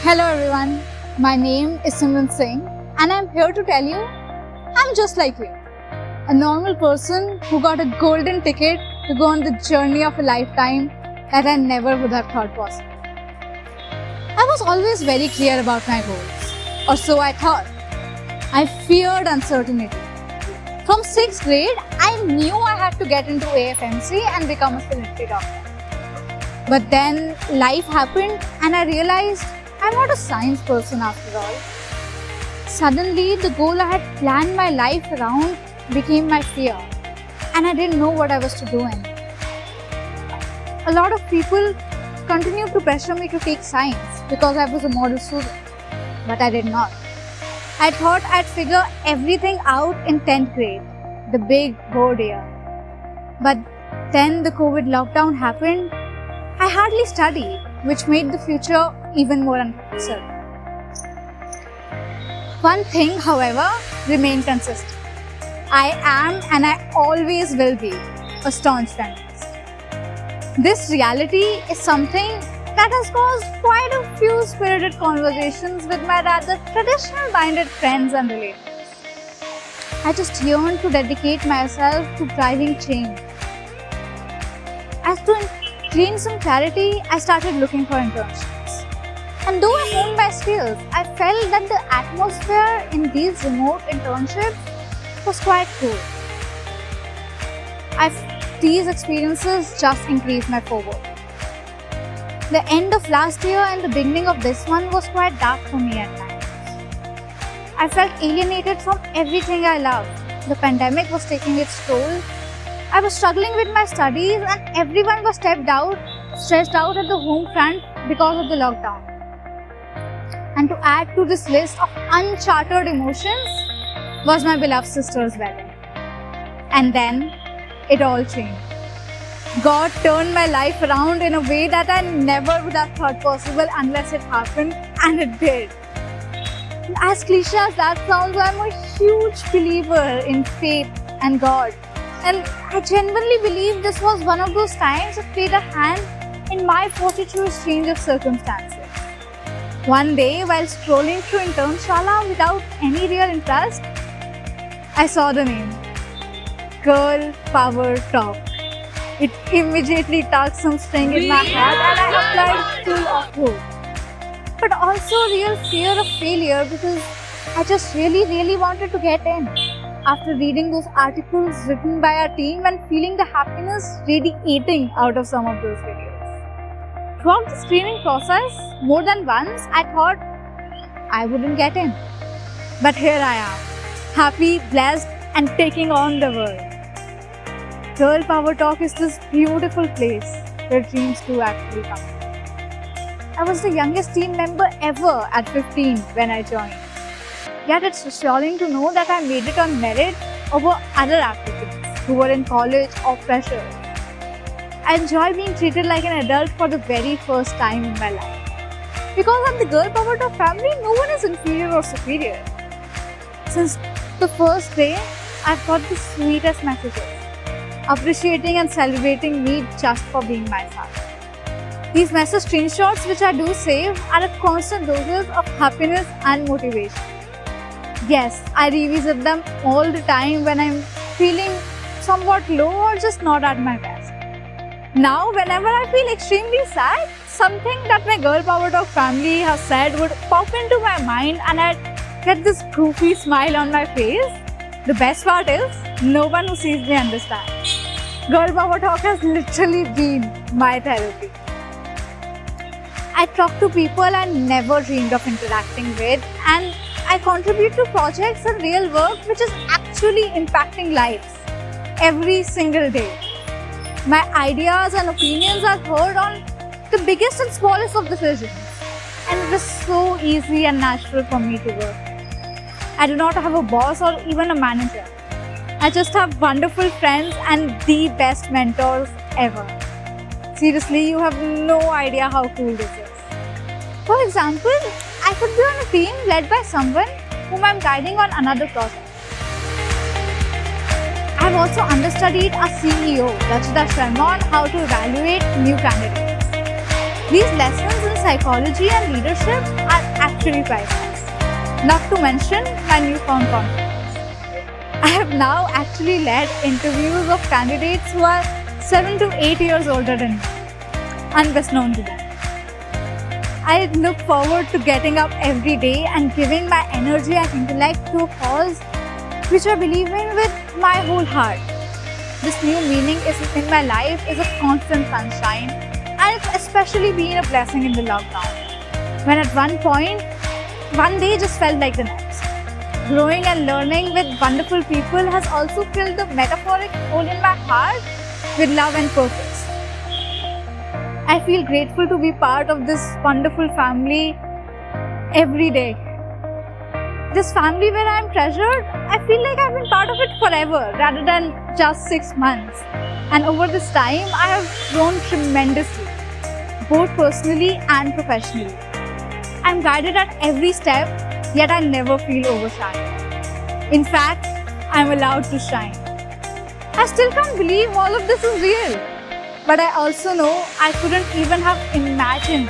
Hello everyone, my name is Simran Singh and I'm here to tell you I'm just like you. A normal person who got a golden ticket to go on the journey of a lifetime that I never would have thought possible. I was always very clear about my goals, or so I thought. I feared uncertainty. From 6th grade, I knew I had to get into AFMC and become a sanitary doctor. But then life happened and I realized I'm not a science person after all. Suddenly, the goal I had planned my life around became my fear, and I didn't know what I was to do in. A lot of people continued to pressure me to take science because I was a model student, but I did not. I thought I'd figure everything out in 10th grade, the big board year. But then the COVID lockdown happened. I hardly studied, which made the future even more uncertain. One thing, however, remained consistent. I am and I always will be a staunch feminist. This reality is something that has caused quite a few spirited conversations with my rather traditional-minded friends and relatives. I just yearn to dedicate myself to driving change. As to gain some clarity, I started looking for internships. And though I honed my skills, I felt that the atmosphere in these remote internships was quite cool. These experiences just increased my fervor. The end of last year and the beginning of this one was quite dark for me at times. I felt alienated from everything I loved. The pandemic was taking its toll. I was struggling with my studies and everyone was stressed out at the home front because of the lockdown. And to add to this list of uncharted emotions was my beloved sister's wedding. And then it all changed. God turned my life around in a way that I never would have thought possible unless it happened, and it did. As cliche as that sounds, I'm a huge believer in faith and God. And I genuinely believe this was one of those times that played a hand in my fortuitous change of circumstances. One day, while scrolling through Internshala without any real interest, I saw the name, Girl Power Talk. It immediately touched some string in my heart and I applied full of hope. But also real fear of failure because I just really wanted to get in. After reading those articles written by our team and feeling the happiness radiating out of some of those videos. Throughout the screening process, more than once, I thought I wouldn't get in. But here I am, happy, blessed, and taking on the world. Girl Power Talk is this beautiful place where dreams do actually come true. I was the youngest team member ever at 15 when I joined. Yet it's reassuring to know that I made it on merit over other applicants who were in college or freshers. I enjoy being treated like an adult for the very first time in my life. Because I'm the Girl Power Talk family, no one is inferior or superior. Since the first day, I've got the sweetest messages, appreciating and celebrating me just for being myself. These message screenshots which I do save are a constant doses of happiness and motivation. Yes, I revisit them all the time when I'm feeling somewhat low or just not at my best. Now, whenever I feel extremely sad, something that my Girl Power Talk family has said would pop into my mind and I'd get this goofy smile on my face. The best part is, no one who sees me understands. Girl Power Talk has literally been my therapy. I talk to people I never dreamed of interacting with, and I contribute to projects and real work which is actually impacting lives every single day. My ideas and opinions are heard on the biggest and smallest of decisions, and it is so easy and natural for me to work. I do not have a boss or even a manager. I just have wonderful friends and the best mentors ever. Seriously, you have no idea how cool this is. For example, I could be on a team led by someone whom I am guiding on another project. I have also understudied a CEO, Rachita Sharma, on how to evaluate new candidates. These lessons in psychology and leadership are actually priceless. Not to mention my newfound confidence. I have now actually led interviews of candidates who are 7 to 8 years older than me, and best known to them. I look forward to getting up every day and giving my energy and intellect to a cause which I believe in with my whole heart. This new meaning in my life is a constant sunshine, and it's especially been a blessing in the lockdown, when at one point, one day just felt like the next. Growing and learning with wonderful people has also filled the metaphoric hole in my heart with love and purpose. I feel grateful to be part of this wonderful family every day. This family where I am treasured, I feel like I've been part of it forever rather than just 6 months. And over this time, I have grown tremendously, both personally and professionally. I'm guided at every step, yet I never feel overshadowed. In fact, I'm allowed to shine. I still can't believe all of this is real. But I also know I couldn't even have imagined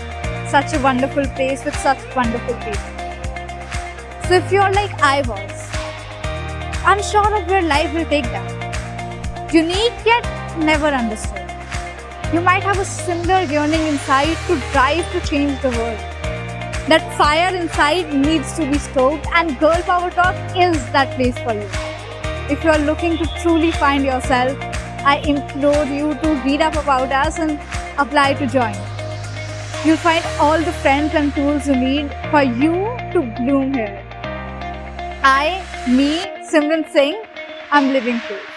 such a wonderful place with such wonderful people. So if you're like I was, unsure of where life will take them, unique yet never understood, you might have a similar yearning inside to drive to change the world. That fire inside needs to be stoked, and Girl Power Talk is that place for you. If you are looking to truly find yourself, I implore you to read up about us and apply to join. You'll find all the friends and tools you need for you to bloom here. Me, Simran Singh, I'm living proof.